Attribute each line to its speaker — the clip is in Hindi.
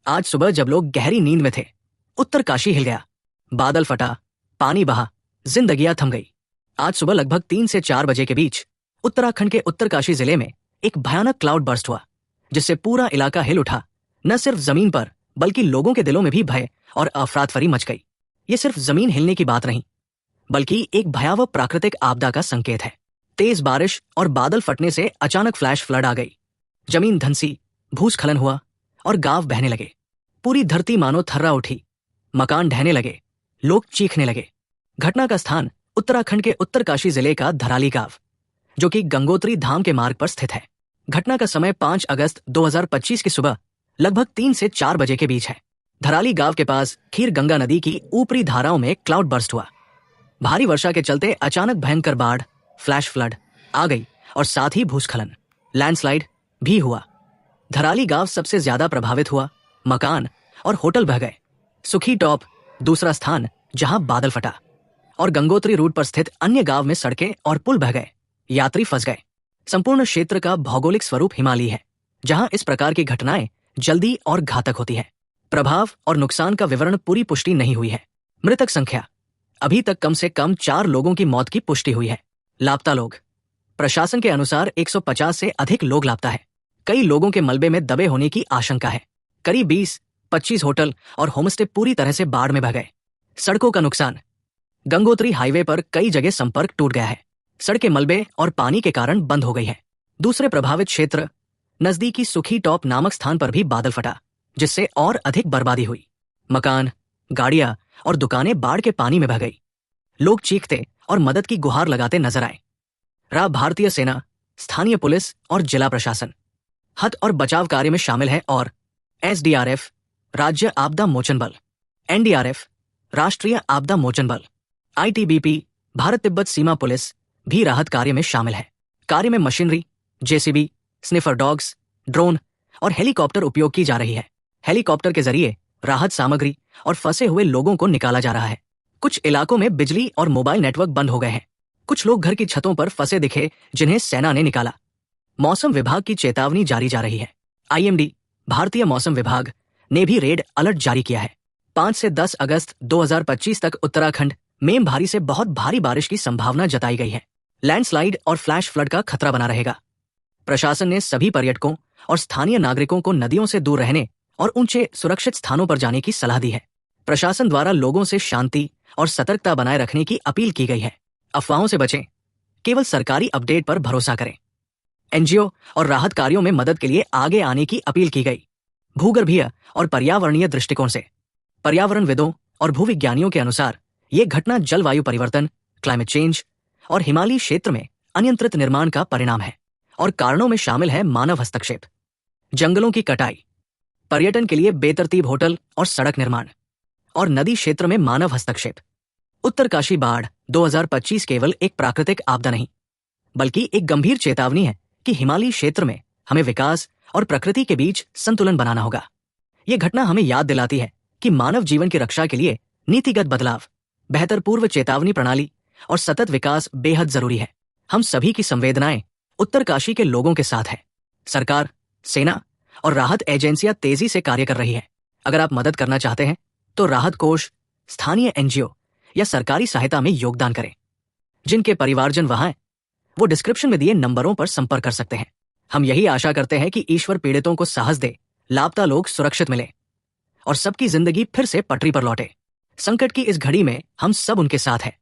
Speaker 1: आज सुबह जब लोग गहरी नींद में थे, उत्तरकाशी हिल गया। बादल फटा, पानी बहा, जिंदगियां थम गई। आज सुबह लगभग 3 से 4 बजे के बीच उत्तराखंड के उत्तरकाशी जिले में एक भयानक क्लाउड बर्स्ट हुआ, जिससे पूरा इलाका हिल उठा। न सिर्फ जमीन पर बल्कि लोगों के दिलों में भी भय और अफरातफरी मच गई। ये सिर्फ जमीन हिलने की बात नहीं, बल्कि एक भयावह प्राकृतिक आपदा का संकेत है। तेज बारिश और बादल फटने से अचानक फ्लैश फ्लड आ गई। जमीन धंसी, भूस्खलन हुआ और गांव बहने लगे। पूरी धरती मानो थर्रा उठी, मकान ढहने लगे, लोग चीखने लगे। घटना का स्थान उत्तराखंड के उत्तरकाशी जिले का धराली गांव, जो कि गंगोत्री धाम के मार्ग पर स्थित है। घटना का समय 5 अगस्त 2025 की सुबह लगभग 3 से 4 बजे के बीच है। धराली गांव के पास खीर गंगा नदी की ऊपरी धाराओं में क्लाउड बर्स्ट हुआ। भारी वर्षा के चलते अचानक भयंकर बाढ़, फ्लैश फ्लड आ गई और साथ ही भूस्खलन, लैंडस्लाइड भी हुआ। धराली गांव सबसे ज्यादा प्रभावित हुआ। मकान और होटल बह गए। सुखी टॉप दूसरा स्थान जहां बादल फटा, और गंगोत्री रूट पर स्थित अन्य गांव में सड़कें और पुल बह गए, यात्री फंस गए। संपूर्ण क्षेत्र का भौगोलिक स्वरूप हिमालयी है, जहां इस प्रकार की घटनाएं जल्दी और घातक होती है। प्रभाव और नुकसान का विवरण पूरी पुष्टि नहीं हुई है। मृतक संख्या अभी तक कम से कम 4 लोगों की मौत की पुष्टि हुई है। लापता लोग, प्रशासन के अनुसार 150 से अधिक लोग लापता है। कई लोगों के मलबे में दबे होने की आशंका है। करीब 20-25 होटल और होमस्टे पूरी तरह से बाढ़ में बह गए। सड़कों का नुकसान, गंगोत्री हाईवे पर कई जगह संपर्क टूट गया है। सड़कें मलबे और पानी के कारण बंद हो गई है। दूसरे प्रभावित क्षेत्र नजदीकी सुखी टॉप नामक स्थान पर भी बादल फटा, जिससे और अधिक बर्बादी हुई। मकान, गाड़ियां और दुकानें बाढ़ के पानी में बह गई। लोग चीखते और मदद की गुहार लगाते नजर आए। भारतीय सेना, स्थानीय पुलिस और जिला प्रशासन हद और बचाव कार्य में शामिल है, और SDRF, राज्य आपदा मोचन बल, NDRF, राष्ट्रीय आपदा मोचन बल, ITBP, भारत तिब्बत सीमा पुलिस भी राहत कार्य में शामिल है। कार्य में machinery, JCB, sniffer dogs, drone और हेलीकॉप्टर उपयोग की जा रही है। हेलीकॉप्टर के जरिए राहत सामग्री और फंसे हुए लोगों को निकाला जा रहा है। कुछ इलाकों में बिजली और मोबाइल नेटवर्क बंद हो गए हैं। कुछ लोग घर की छतों पर फंसे दिखे, जिन्हें सेना ने निकाला। मौसम विभाग की चेतावनी जारी जा रही है। IMD, भारतीय मौसम विभाग, ने भी रेड अलर्ट जारी किया है। 5 से 10 अगस्त 2025 तक उत्तराखंड में भारी से बहुत भारी बारिश की संभावना जताई गई है। लैंडस्लाइड और फ्लैश फ्लड का खतरा बना रहेगा। प्रशासन ने सभी पर्यटकों और स्थानीय नागरिकों को नदियों से दूर रहने और ऊंचे सुरक्षित स्थानों पर जाने की सलाह दी है। प्रशासन द्वारा लोगों से शांति और सतर्कता बनाए रखने की अपील की गई है। अफवाहों से बचें, केवल सरकारी अपडेट पर भरोसा करें। NGO और राहत कार्यों में मदद के लिए आगे आने की अपील की गई। भूगर्भीय और पर्यावरणीय दृष्टिकोण से पर्यावरणविदों और भूविज्ञानियों के अनुसार ये घटना जलवायु परिवर्तन, क्लाइमेट चेंज और हिमालयी क्षेत्र में अनियंत्रित निर्माण का परिणाम है, और कारणों में शामिल है मानव हस्तक्षेप, जंगलों की कटाई, पर्यटन के लिए बेतरतीब होटल और सड़क निर्माण, और नदी क्षेत्र में मानव हस्तक्षेप। उत्तरकाशी बाढ़ 2025 केवल एक प्राकृतिक आपदा नहीं, बल्कि एक गंभीर चेतावनी है कि हिमालयी क्षेत्र में हमें विकास और प्रकृति के बीच संतुलन बनाना होगा। यह घटना हमें याद दिलाती है कि मानव जीवन की रक्षा के लिए नीतिगत बदलाव, बेहतर पूर्व चेतावनी प्रणाली और सतत विकास बेहद जरूरी है। हम सभी की संवेदनाएं उत्तरकाशी के लोगों के साथ है। सरकार, सेना और राहत एजेंसियां तेजी से कार्य कर रही है। अगर आप मदद करना चाहते हैं तो राहत कोष, स्थानीय NGO या सरकारी सहायता में योगदान करें। जिनके परिवारजन वहां हैं, वो डिस्क्रिप्शन में दिए नंबरों पर संपर्क कर सकते हैं। हम यही आशा करते हैं कि ईश्वर पीड़ितों को साहस दे, लापता लोग सुरक्षित मिले और सबकी जिंदगी फिर से पटरी पर लौटे। संकट की इस घड़ी में हम सब उनके साथ हैं।